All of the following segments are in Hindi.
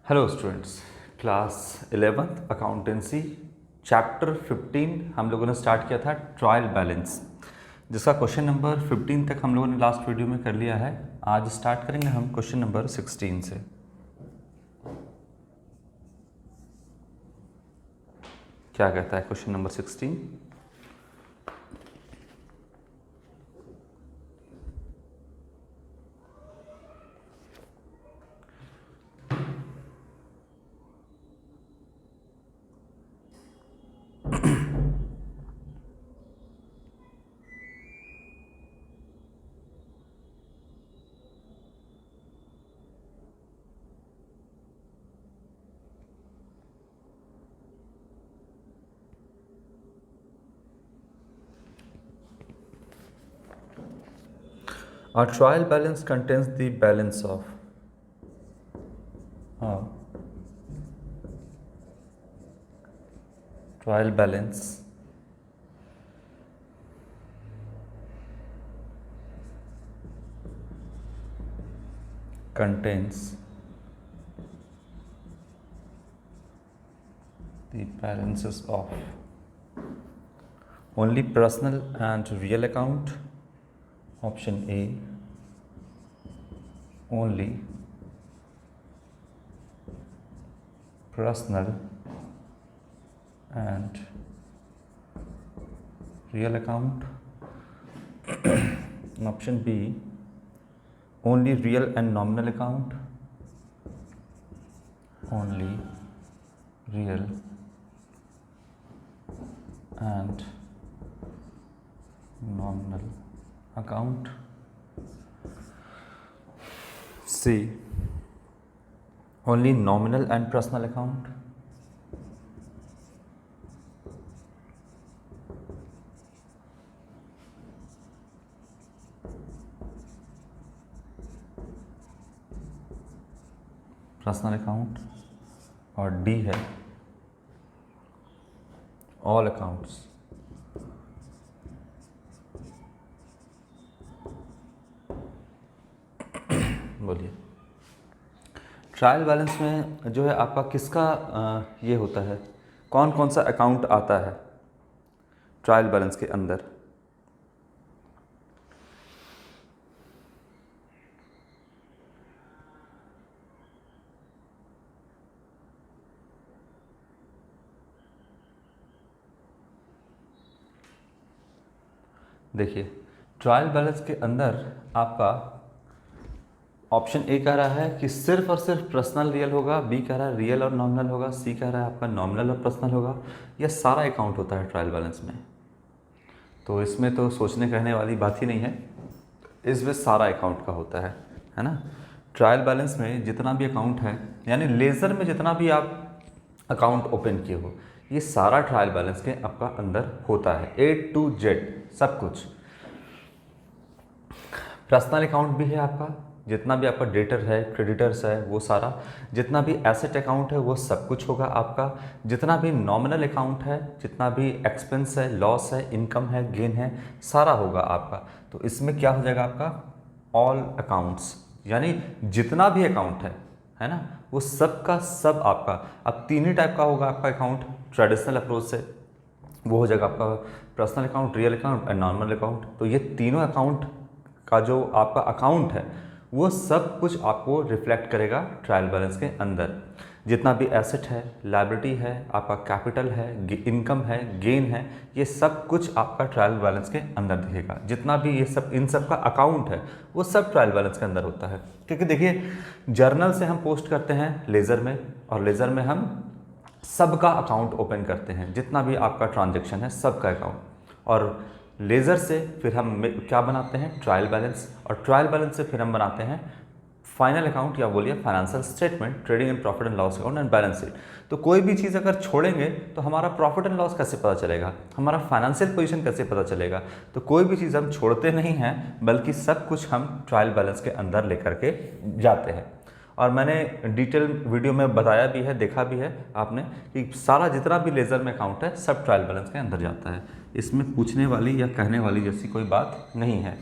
Hello students, class 11th accountancy chapter 15 हम लोगों ने स्टार्ट किया था ट्रायल बैलेंस, जिसका क्वेश्चन नंबर 15 तक हम लोगों ने लास्ट वीडियो में कर लिया है। आज स्टार्ट करेंगे हम क्वेश्चन नंबर 16 से। क्या कहता है question number 16? A trial balance contains the balance of trial balance contains the balances of only personal and real account. Option A, only personal and real account. Option B, only real and nominal account. Only real and nominal account. C, only nominal and personal account. Personal account. और डी है ऑल अकाउंट्स। बोलिए, ट्रायल बैलेंस में जो है आपका किसका ये होता है, कौन कौन सा अकाउंट आता है ट्रायल बैलेंस के अंदर? देखिए, ट्रायल बैलेंस के अंदर आपका ऑप्शन ए कह रहा है कि सिर्फ और सिर्फ पर्सनल रियल होगा, बी कह रहा है रियल और नॉमिनल होगा, सी कह रहा है आपका नॉमिनल और पर्सनल होगा। यह सारा अकाउंट होता है ट्रायल बैलेंस में। तो इसमें तो सोचने कहने वाली बात ही नहीं है, इसमें सारा अकाउंट का होता है ना। ट्रायल बैलेंस में जितना भी अकाउंट है, यानी लेज़र में जितना भी आप अकाउंट ओपन किए हो, ये सारा ट्रायल बैलेंस के आपका अंदर होता है, A to Z सब कुछ। पर्सनल अकाउंट भी है आपका, जितना भी आपका डेटर है, क्रेडिटर्स है, वो सारा। जितना भी एसेट अकाउंट है वो सब कुछ होगा आपका। जितना भी नॉमिनल अकाउंट है, जितना भी एक्सपेंस है, लॉस है, इनकम है, गेन है, सारा होगा आपका। तो इसमें क्या हो जाएगा आपका ऑल अकाउंट्स, यानी जितना भी अकाउंट है ना, वो सब का सब आपका। अब तीन ही टाइप का होगा आपका अकाउंट ट्रेडिशनल अप्रोच से, वो हो जाएगा आपका personal account, real account and normal account. तो ये तीनों अकाउंट का जो आपका अकाउंट है वो सब कुछ आपको रिफ्लेक्ट करेगा ट्रायल बैलेंस के अंदर। जितना भी एसेट है, लायबिलिटी है, आपका कैपिटल है, इनकम है, गेन है, ये सब कुछ आपका ट्रायल बैलेंस के अंदर दिखेगा। जितना भी ये सब इन सब का अकाउंट है वो सब ट्रायल बैलेंस के अंदर होता है। क्योंकि देखिए, जर्नल से हम पोस्ट करते हैं लेज़र में, और लेज़र में हम सबका अकाउंट ओपन करते हैं, जितना भी आपका ट्रांजैक्शन है सबका अकाउंट। और लेज़र से फिर हम क्या बनाते हैं, ट्रायल बैलेंस, और ट्रायल बैलेंस से फिर हम बनाते हैं फाइनल अकाउंट, या बोलिए financial statement, trading and profit and loss account and balance sheet. तो कोई भी चीज़ अगर छोड़ेंगे तो हमारा प्रॉफिट एंड लॉस कैसे पता चलेगा, हमारा फाइनेंशियल पोजीशन कैसे पता चलेगा? तो कोई भी चीज़ हम छोड़ते नहीं हैं, बल्कि सब कुछ हम ट्रायल बैलेंस के अंदर लेकर के जाते हैं। और मैंने डिटेल वीडियो में बताया भी है, देखा भी है आपने, कि सारा जितना भी लेज़र में अकाउंट है सब ट्रायल बैलेंस के अंदर जाता है। इसमें पूछने वाली या कहने वाली जैसी कोई बात नहीं है।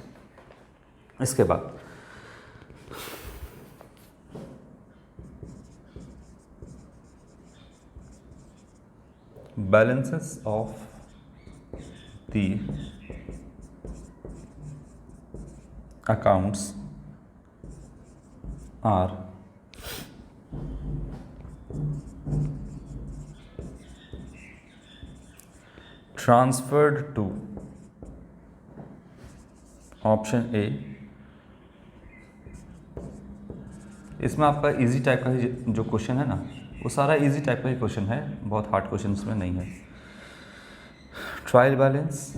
इसके बाद balances of the accounts are transferred to option A. इसमें आपका इजी टाइप का ही जो क्वेश्चन है ना, वो सारा इजी टाइप का ही क्वेश्चन है, बहुत हार्ड क्वेश्चन इसमें नहीं है। Trial balance,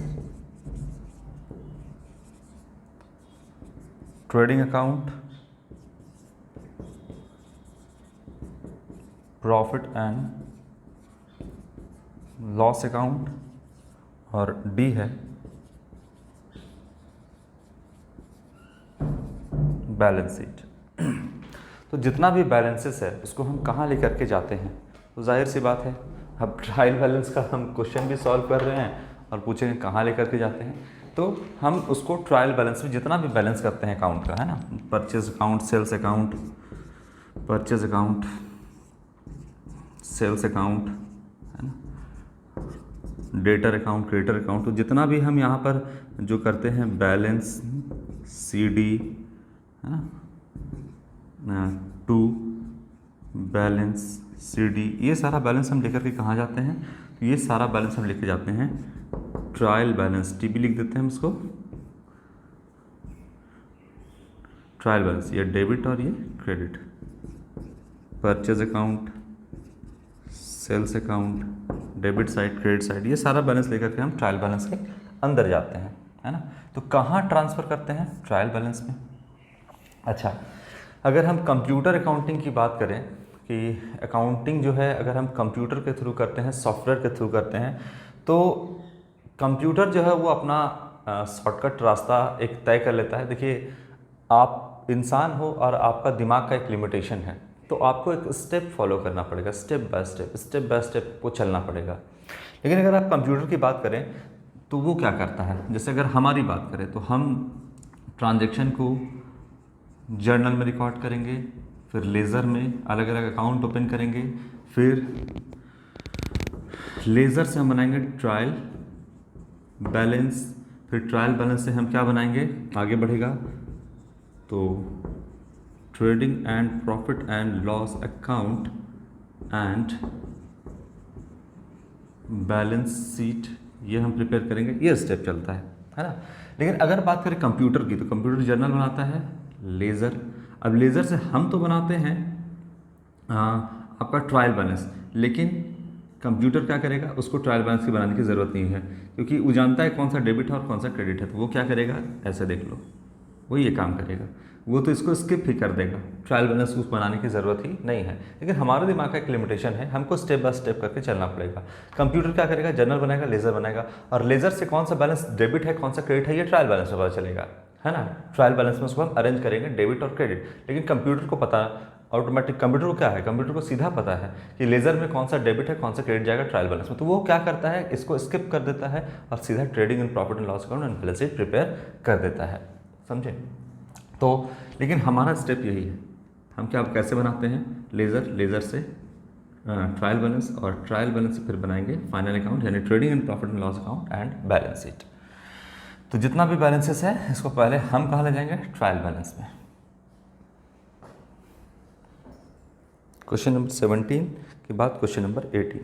trading account, profit and loss account, और डी है बैलेंस शीट। तो जितना भी बैलेंसेस है उसको हम कहाँ लेकर के जाते हैं, तो जाहिर सी बात है अब ट्रायल बैलेंस का हम क्वेश्चन भी सॉल्व कर रहे हैं और पूछेंगे कहाँ लेकर के जाते हैं, तो हम उसको ट्रायल बैलेंस में जितना भी बैलेंस करते हैं अकाउंट का, है ना, purchase account, sales account, purchase account, sales account, है ना, डेटर अकाउंट, क्रेडिटर अकाउंट, तो जितना भी हम यहाँ पर जो करते हैं बैलेंस CD, है ना, टू बैलेंस CD, ये सारा बैलेंस हम लेकर के कहाँ जाते हैं, तो ये सारा बैलेंस हम लेके जाते हैं ट्रायल बैलेंस, TB लिख देते हैं हम इसको, ट्रायल बैलेंस, ये डेबिट और ये credit, purchase account, sales account, debit side, credit side, ये सारा बैलेंस लेकर के हम ट्रायल बैलेंस के अंदर जाते हैं, है ना। तो कहाँ ट्रांसफ़र करते हैं, ट्रायल बैलेंस में। अच्छा, अगर हम कंप्यूटर अकाउंटिंग की बात करें कि अकाउंटिंग जो है अगर हम कंप्यूटर के थ्रू करते हैं, सॉफ्टवेयर के थ्रू करते हैं, तो कंप्यूटर जो है वो अपना शॉर्टकट रास्ता एक तय कर लेता है। देखिए, आप इंसान हो और आपका दिमाग का एक लिमिटेशन है, तो आपको एक स्टेप फॉलो करना पड़ेगा, स्टेप बाय स्टेप को चलना पड़ेगा। लेकिन अगर आप कंप्यूटर की बात करें तो वो क्या करता है, जैसे अगर हमारी बात करें तो हम ट्रांजैक्शन को जर्नल में रिकॉर्ड करेंगे, फिर लेज़र में अलग अलग अकाउंट ओपन करेंगे, फिर लेज़र से हम बनाएंगे ट्रायल बैलेंस, फिर ट्रायल बैलेंस से हम क्या बनाएंगे, आगे बढ़ेगा तो trading and profit and loss account and balance sheet, ये हम प्रिपेयर करेंगे, ये स्टेप चलता है ना। लेकिन अगर बात करें कंप्यूटर की, तो कंप्यूटर जर्नल बनाता है लेज़र। अब लेज़र से हम तो बनाते हैं आपका ट्रायल बैलेंस, लेकिन कंप्यूटर क्या करेगा, उसको ट्रायल बैलेंस की बनाने की ज़रूरत नहीं है, क्योंकि वो जानता है कौन सा डेबिट है और कौन सा क्रेडिट है, तो वो क्या करेगा, ऐसे देख लो, वो ये काम करेगा, वो तो इसको स्किप ही कर देगा, ट्रायल बैलेंस कुछ बनाने की ज़रूरत ही नहीं है। लेकिन हमारे दिमाग का एक लिमिटेशन है, हमको स्टेप बाय स्टेप करके चलना पड़ेगा। कंप्यूटर क्या करेगा, जर्नल बनाएगा, लेज़र बनाएगा, और लेज़र से कौन सा बैलेंस डेबिट है, कौन सा क्रेडिट है, ये ट्रायल बैलेंस में पता चलेगा, है ना। ट्रायल बैलेंस में उसको हम अरेंज करेंगे डेबिट और क्रेडिट। लेकिन कंप्यूटर को पता ऑटोमेटिक, कंप्यूटर को क्या है, कंप्यूटर को सीधा पता है कि लेज़र में कौन सा डेबिट है, कौन सा क्रेडिट जाएगा ट्रायल बैलेंस में, तो वो क्या करता है, इसको स्किप कर देता है और सीधा trading and profit and loss account and balance sheet prepare कर देता है, समझे। तो लेकिन हमारा स्टेप यही है, हम क्या कैसे बनाते हैं, लेज़र से ट्रायल बैलेंस, और ट्रायल बैलेंस से फिर बनाएंगे फाइनल अकाउंट, यानी trading and profit and loss account and balance sheet. तो जितना भी बैलेंसेस है इसको पहले हम कहाँ ले जाएंगे, ट्रायल बैलेंस में। क्वेश्चन नंबर 17 के बाद क्वेश्चन नंबर 18।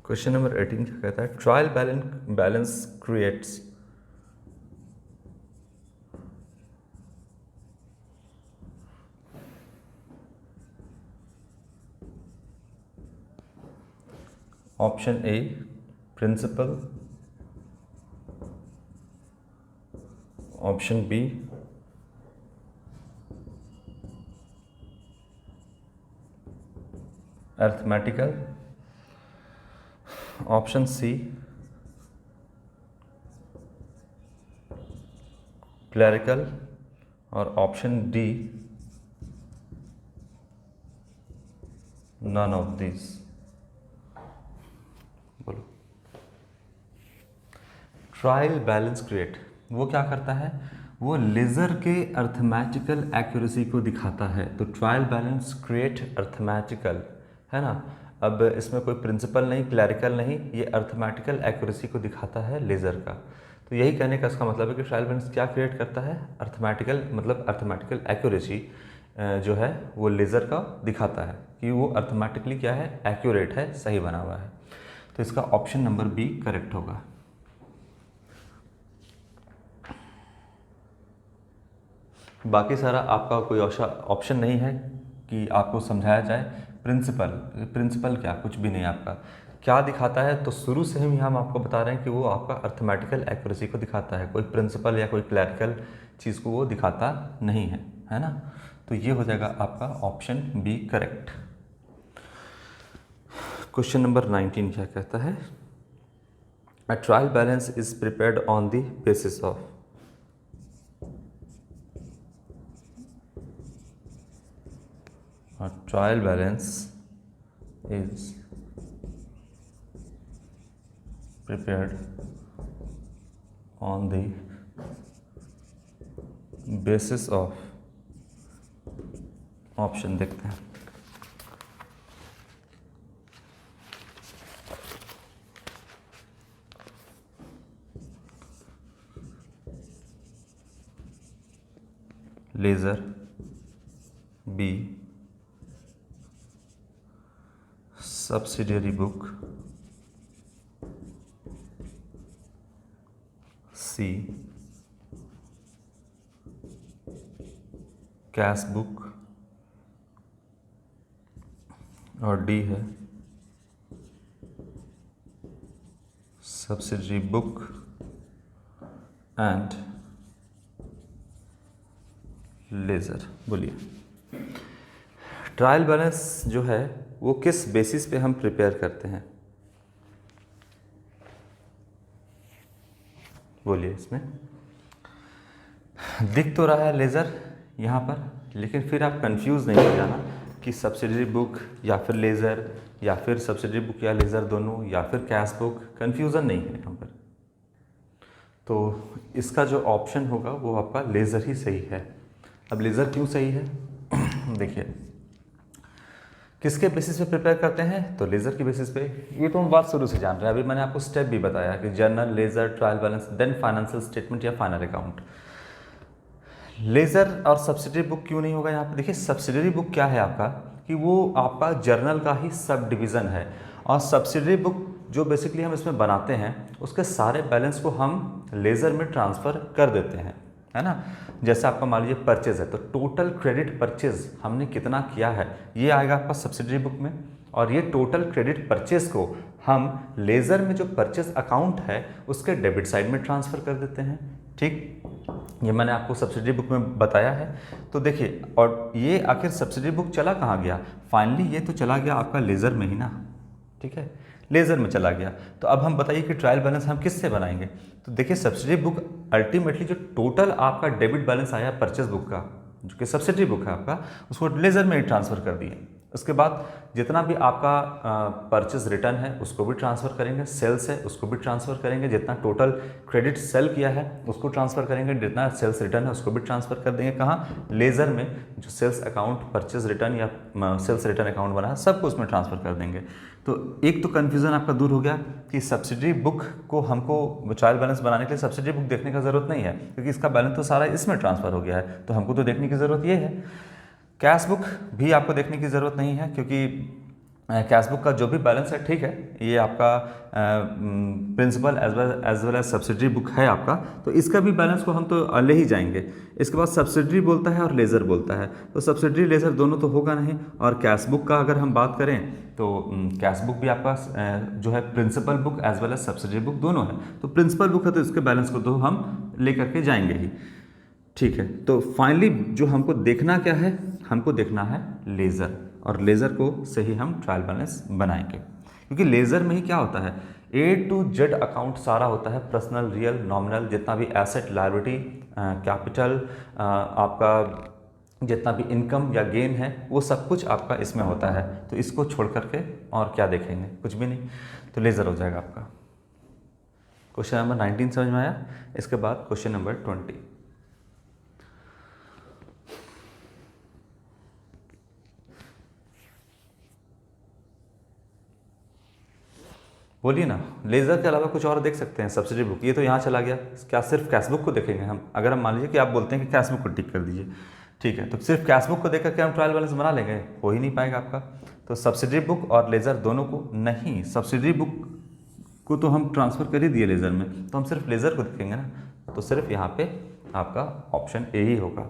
क्वेश्चन नंबर 18 क्या कहता है? Trial balance creates option A principal, option B arithmetical, option C clerical और option D none of this. बोलो। ट्रायल बैलेंस क्रिएट वो क्या करता है? वो लेज़र के अर्थमेटिकल एक्यूरेसी को दिखाता है। तो ट्रायल बैलेंस क्रिएट अर्थमेटिकल, है ना। अब इसमें कोई प्रिंसिपल नहीं, क्लैरिकल नहीं, ये अर्थमेटिकल एक्यूरेसी को दिखाता है लेज़र का। तो यही कहने का इसका मतलब है कि ट्रायल बैलेंस क्या क्रिएट करता है? अर्थमेटिकल, मतलब अर्थमेटिकल एक्यूरेसी जो है वो लेज़र का दिखाता है कि वो अर्थमेटिकली क्या है? एक्यूरेट है, सही बना हुआ है। तो इसका ऑप्शन नंबर बी करेक्ट होगा। बाकी सारा आपका कोई ऑप्शन नहीं है कि आपको समझाया जाए। प्रिंसिपल क्या, कुछ भी नहीं आपका क्या दिखाता है। तो शुरू से ही हम आपको बता रहे हैं कि वो आपका अर्थमेटिकल एक्यूरेसी को दिखाता है, कोई प्रिंसिपल या कोई क्लैरिकल चीज़ को वो दिखाता नहीं है ना। तो ये हो जाएगा आपका option B correct. Question number 19 क्या कहता है? A trial balance is prepared on the basis of. A trial balance is prepared on the basis of, option देखते हैं। Ledger, B subsidiary book, C cash book और डी है सब्सिडियरी बुक एंड लेज़र। बोलिए। ट्रायल बैलेंस जो है वो किस बेसिस पे हम प्रिपेयर करते हैं? बोलिए। इसमें दिख तो रहा है लेज़र यहाँ पर, लेकिन फिर आप कंफ्यूज नहीं हो जाना कि सब्सिडियरी बुक या फिर लेज़र या फिर सब्सिडियरी बुक या लेज़र दोनों या फिर कैश बुक, कन्फ्यूज़न नहीं है यहाँ पर। तो इसका जो ऑप्शन होगा वो आपका लेज़र ही सही है। अब लेज़र क्यों सही है? देखिए, किसके बेसिस पे प्रिपेयर करते हैं? तो लेज़र की बेसिस पे। ये तो हम बात शुरू से जान रहे हैं। अभी मैंने आपको स्टेप भी बताया कि journal, ledger, trial balance, then financial statement या फाइनल अकाउंट। लेज़र और सब्सिडियरी बुक क्यों नहीं होगा यहाँ पे? देखिए, सब्सिडियरी बुक क्या है आपका कि वो आपका जर्नल का ही सब डिवीज़न है, और सब्सिडियरी बुक जो बेसिकली हम इसमें बनाते हैं उसके सारे बैलेंस को हम लेज़र में ट्रांसफ़र कर देते हैं, है ना। जैसे आपका मान लीजिए परचेज है, तो टोटल क्रेडिट परचेज हमने कितना किया है ये आएगा आपका सब्सिडियरी बुक में, और ये टोटल क्रेडिट परचेज को हम लेज़र में जो परचेज अकाउंट है उसके डेबिट साइड में ट्रांसफ़र कर देते हैं। ठीक, ये मैंने आपको सब्सिडियरी बुक में बताया है। तो देखिए, और ये आखिर सब्सिडियरी बुक चला कहाँ गया? फाइनली ये तो चला गया आपका लेज़र में ही ना। ठीक है, लेज़र में चला गया। तो अब हम बताइए कि ट्रायल बैलेंस हम किससे बनाएंगे? तो देखिए, सब्सिडियरी बुक अल्टीमेटली जो टोटल आपका डेबिट बैलेंस आया परचेज बुक का, जो कि सब्सिडियरी बुक है आपका, उसको लेज़र में ही ट्रांसफ़र कर दिए। उसके बाद जितना भी आपका परचेज रिटर्न है उसको भी ट्रांसफ़र करेंगे, सेल्स है उसको भी ट्रांसफ़र करेंगे, जितना टोटल क्रेडिट सेल किया है उसको ट्रांसफ़र करेंगे, जितना सेल्स रिटर्न है उसको भी ट्रांसफ़र कर देंगे। कहाँ? लेज़र में। जो सेल्स अकाउंट, परचेज रिटर्न या सेल्स रिटर्न अकाउंट बना है सबको उसमें ट्रांसफ़र कर देंगे। तो एक तो कन्फ्यूज़न आपका दूर हो गया कि सब्सिडियरी बुक को हमको ट्रायल बैलेंस बनाने के लिए सब्सिडियरी बुक देखने का ज़रूरत नहीं है, क्योंकि इसका बैलेंस तो सारा इसमें ट्रांसफ़र हो गया है, तो हमको तो देखने की ज़रूरत ये है। कैश बुक भी आपको देखने की ज़रूरत नहीं है, क्योंकि कैश बुक का जो भी बैलेंस है, ठीक है, ये आपका principal as well as subsidiary book है आपका, तो इसका भी बैलेंस को हम तो ले ही जाएंगे। इसके बाद सब्सिडरी बोलता है और लेज़र बोलता है, तो सब्सिडरी लेज़र दोनों तो होगा नहीं। और कैश बुक का अगर हम बात करें तो कैश बुक भी आपका जो है principal book as well as subsidiary book दोनों है। तो प्रिंसिपल बुक है तो इसके बैलेंस को तो हम लेकर के जाएंगे ही, ठीक है। तो फाइनली जो हमको देखना क्या है, हमको देखना है लेज़र, और लेज़र को से ही हम ट्रायल बैलेंस बनाएंगे, क्योंकि लेज़र में ही क्या होता है, ए टू जेड अकाउंट सारा होता है, पर्सनल, रियल, नॉमिनल, जितना भी एसेट, लायबिलिटी, कैपिटल, आपका जितना भी इनकम या गेन है, वो सब कुछ आपका इसमें होता है। तो इसको छोड़ करके और क्या देखेंगे, कुछ भी नहीं, तो लेज़र हो जाएगा आपका। क्वेश्चन नंबर 19 समझ में आया। इसके बाद क्वेश्चन नंबर 20। बोलिए ना, लेज़र के अलावा कुछ और देख सकते हैं, सब्सिडी बुक ये तो यहाँ चला गया, क्या सिर्फ कैश बुक को देखेंगे हम? अगर हम मान लीजिए कि आप बोलते हैं कि कैश बुक को टिक कर दीजिए, ठीक है, तो सिर्फ कैश बुक को देख करके हम ट्रायल बैलेंस बना लेंगे? हो ही नहीं पाएगा आपका। तो सब्सिडी बुक और लेज़र दोनों को नहीं, सब्सिडी बुक को तो हम ट्रांसफ़र कर ही दिए लेज़र में, तो हम सिर्फ लेज़र को देखेंगे ना, तो सिर्फ यहाँ पे आपका ऑप्शन ए ही होगा।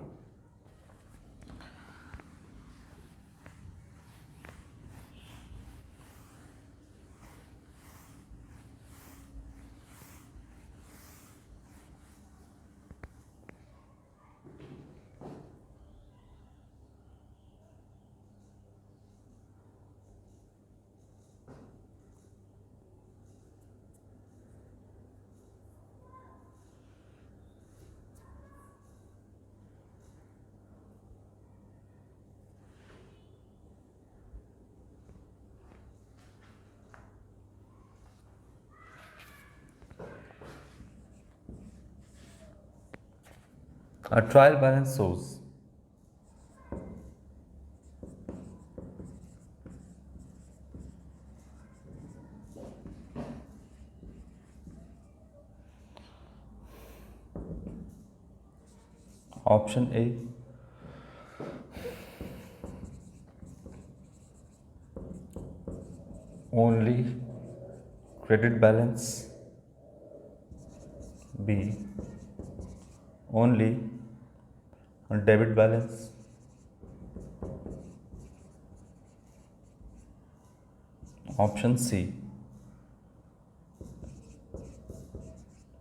A trial balance shows option A, only credit balance, B, only debit balance, option C,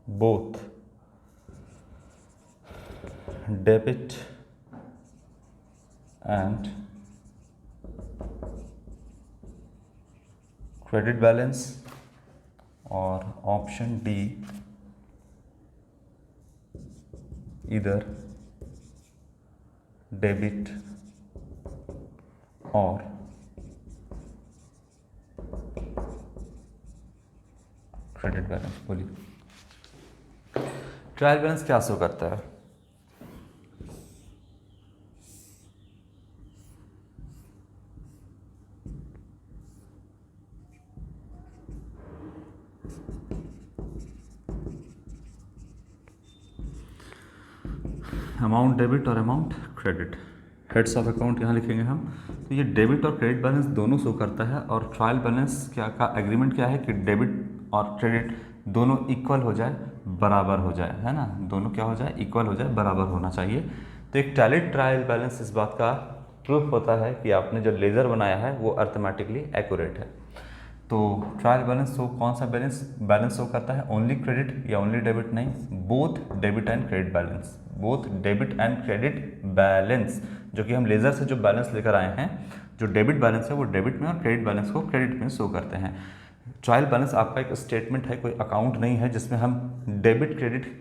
both debit and credit balance, और ऑप्शन डी, इधर डेबिट और क्रेडिट बैलेंस। बोलिए, ट्रायल बैलेंस क्या शो करता है? अमाउंट डेबिट और amount credit, heads of account यहाँ लिखेंगे हम। तो ये डेबिट और क्रेडिट बैलेंस दोनों शो करता है, और ट्रायल बैलेंस क्या का एग्रीमेंट क्या है कि डेबिट और क्रेडिट दोनों इक्वल हो जाए, बराबर हो जाए, है ना, दोनों क्या हो जाए, इक्वल हो जाए, बराबर होना चाहिए। तो एक टैलिड ट्रायल बैलेंस इस बात का प्रूफ होता है कि आपने जो लेज़र बनाया है वो अर्थमेटिकली एक्यूरेट है। तो ट्रायल बैलेंस शो कौन सा बैलेंस शो करता है, ओनली क्रेडिट या ओनली डेबिट? नहीं, both debit and credit balance, both debit and credit balance, जो कि हम लेज़र से जो बैलेंस लेकर आए हैं, जो डेबिट बैलेंस है वो डेबिट में और क्रेडिट बैलेंस को क्रेडिट में शो करते हैं। ट्रायल बैलेंस आपका एक स्टेटमेंट है, कोई अकाउंट नहीं है जिसमें हम डेबिट क्रेडिट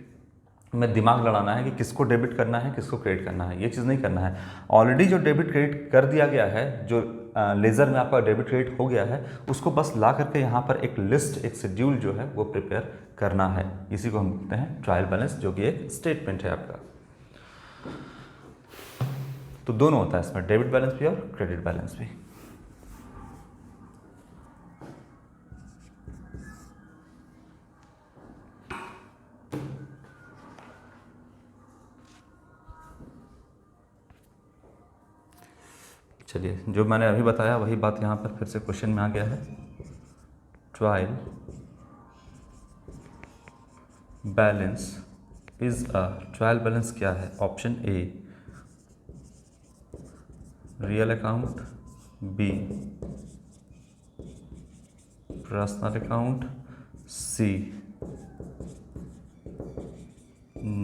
में दिमाग लड़ाना है कि किसको डेबिट करना है, किसको क्रेडिट करना है, ये चीज़ नहीं करना है। ऑलरेडी जो डेबिट क्रेडिट कर दिया गया है, जो लेज़र में आपका डेबिट क्रेडिट हो गया है, उसको बस ला करके यहाँ पर एक लिस्ट, एक शेड्यूल जो है वो प्रिपेयर करना है। इसी को हम बोलते हैं ट्रायल बैलेंस, जो कि एक स्टेटमेंट है आपका। तो दोनों होता है इसमें, डेबिट बैलेंस भी और क्रेडिट बैलेंस भी। चलिए, जो मैंने अभी बताया वही बात यहाँ पर फिर से क्वेश्चन में आ गया है। Trial balance is a, trial balance क्या है? Option A real account, B personal account, C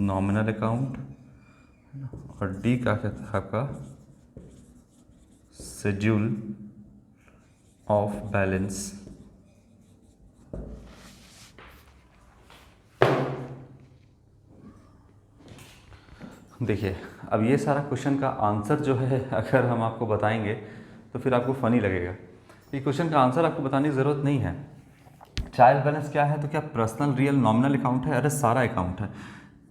nominal account, और डी क्या कहता है आपका शेड्यूल ऑफ बैलेंस। देखिए, अब ये सारा क्वेश्चन का आंसर जो है अगर हम आपको बताएंगे तो फिर आपको फ़नी लगेगा। ये क्वेश्चन का आंसर आपको बताने की ज़रूरत नहीं है। ट्रायल बैलेंस क्या है? तो क्या पर्सनल, रियल, नॉमिनल अकाउंट है? अरे सारा अकाउंट है,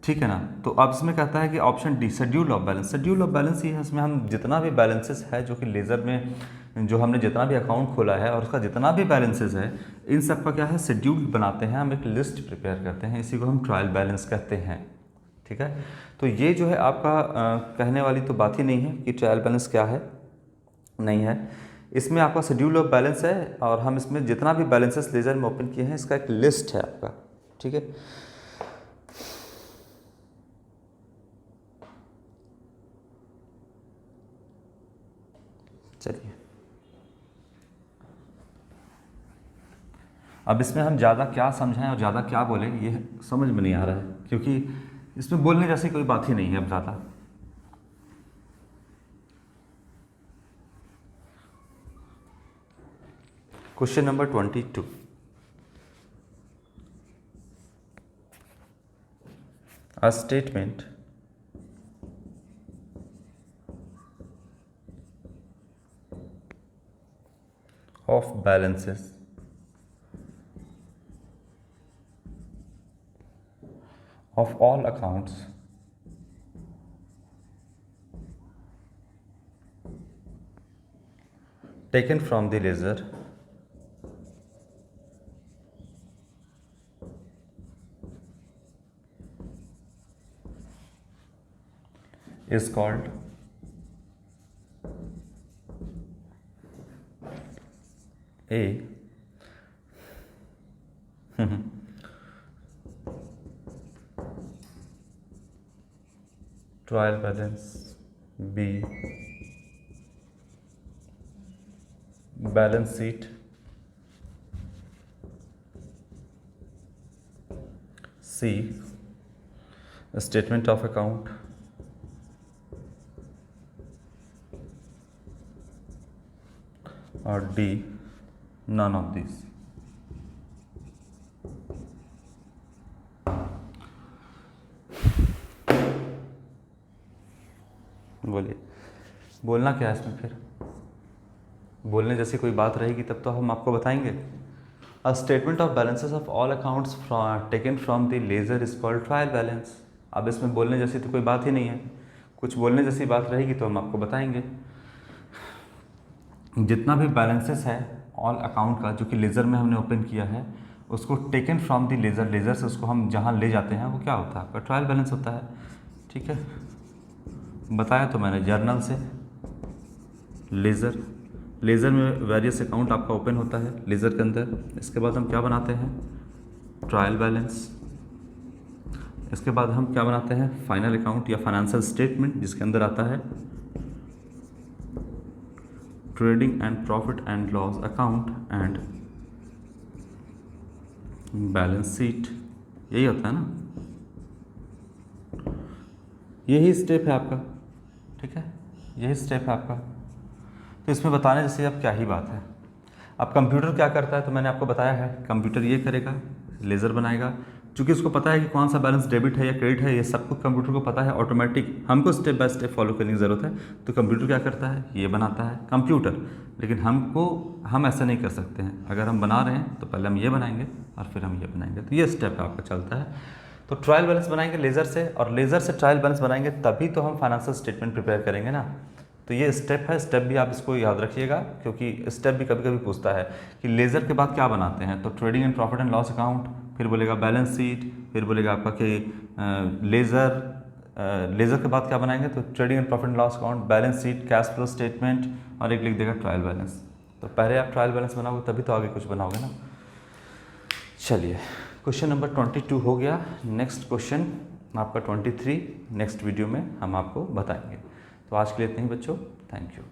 ठीक है ना। तो अब इसमें कहता है कि option D schedule of balance. Schedule of balance ही है, इसमें हम जितना भी बैलेंसेस है जो कि लेज़र में जो हमने जितना भी अकाउंट खोला है और उसका जितना भी बैलेंसेस है, इन सब का क्या है शेड्यूल बनाते हैं, हम एक लिस्ट प्रिपेयर करते हैं, इसी को हम ट्रायल बैलेंस कहते हैं, ठीक है। तो ये जो है आपका कहने वाली तो बात ही नहीं है कि ट्रायल बैलेंस क्या है, नहीं है। इसमें आपका शेड्यूल ऑफ बैलेंस है और हम इसमें जितना भी बैलेंसेस लेजर में ओपन किए हैं इसका एक लिस्ट है आपका, ठीक है। चलिए, अब इसमें हम ज़्यादा क्या समझाएं और ज़्यादा क्या बोलें ये समझ में नहीं आ रहा है, क्योंकि इसमें बोलने जैसी कोई बात ही नहीं है अब ज़्यादा। Question number 22, a statement of balances of all accounts taken from the ledger is called A trial balance, B balance sheet, C statement of account, और डी नन ऑफ दिस। बोलिए, बोलना क्या है इसमें? फिर बोलने जैसी कोई बात रहेगी तब तो हम आपको बताएंगे। A statement of balances of all accounts taken from the ledger is called trial balance. अब इसमें बोलने जैसी तो कोई बात ही नहीं है, कुछ बोलने जैसी बात रहेगी तो हम आपको बताएंगे। जितना भी बैलेंसेस है ऑल अकाउंट का जो कि लेज़र में हमने ओपन किया है, उसको taken from the laser, laser से उसको हम जहाँ ले जाते हैं वो क्या होता है? आपका ट्रायल बैलेंस होता है, ठीक है। बताया तो मैंने, जर्नल से लेज़र, लेज़र में वेरियस अकाउंट आपका ओपन होता है लेज़र के अंदर। इसके बाद हम क्या बनाते हैं? Trial balance. इसके बाद हम क्या बनाते हैं? फाइनल अकाउंट या फाइनेंशियल स्टेटमेंट, जिसके अंदर आता है trading and profit and loss account and balance sheet. यही होता है ना, यही स्टेप है आपका, ठीक है, यही स्टेप है आपका। तो इसमें बताने जैसे अब क्या ही बात है। अब कंप्यूटर क्या करता है तो मैंने आपको बताया है, कंप्यूटर ये करेगा, लेज़र बनाएगा। चूँकि उसको पता है कि कौन सा बैलेंस डेबिट है या क्रेडिट है, ये सब कुछ कंप्यूटर को पता है ऑटोमेटिक, हमको स्टेप बाय स्टेप फॉलो करने की ज़रूरत है। तो कंप्यूटर क्या करता है? ये बनाता है कंप्यूटर। लेकिन हम ऐसा नहीं कर सकते हैं। अगर हम बना रहे हैं तो पहले हम ये बनाएंगे और फिर हम ये बनाएंगे। तो ये स्टेप आपका चलता है। तो ट्रायल बैलेंस बनाएंगे लेज़र से, और लेज़र से ट्रायल बैलेंस बनाएंगे तभी तो हम फाइनेंशियल स्टेटमेंट प्रिपेयर करेंगे ना। तो ये स्टेप है, स्टेप भी आप इसको याद रखिएगा, क्योंकि स्टेप भी कभी कभी पूछता है कि लेज़र के बाद क्या बनाते हैं। तो trading and profit and loss account, फिर बोलेगा बैलेंस शीट, फिर बोलेगा आपका कि लेज़र लेज़र के बाद क्या बनाएंगे, तो trading and profit and loss account, balance sheet, cash flow statement, और एक लिख देगा ट्रायल बैलेंस। तो पहले आप ट्रायल बैलेंस बनाओगे तभी तो आगे कुछ बनाओगे ना। चलिए, क्वेश्चन नंबर 22 हो गया। नेक्स्ट क्वेश्चन आपका 23 नेक्स्ट वीडियो में हम आपको बताएंगे। तो आज के लिए इतना ही बच्चों, थैंक यू।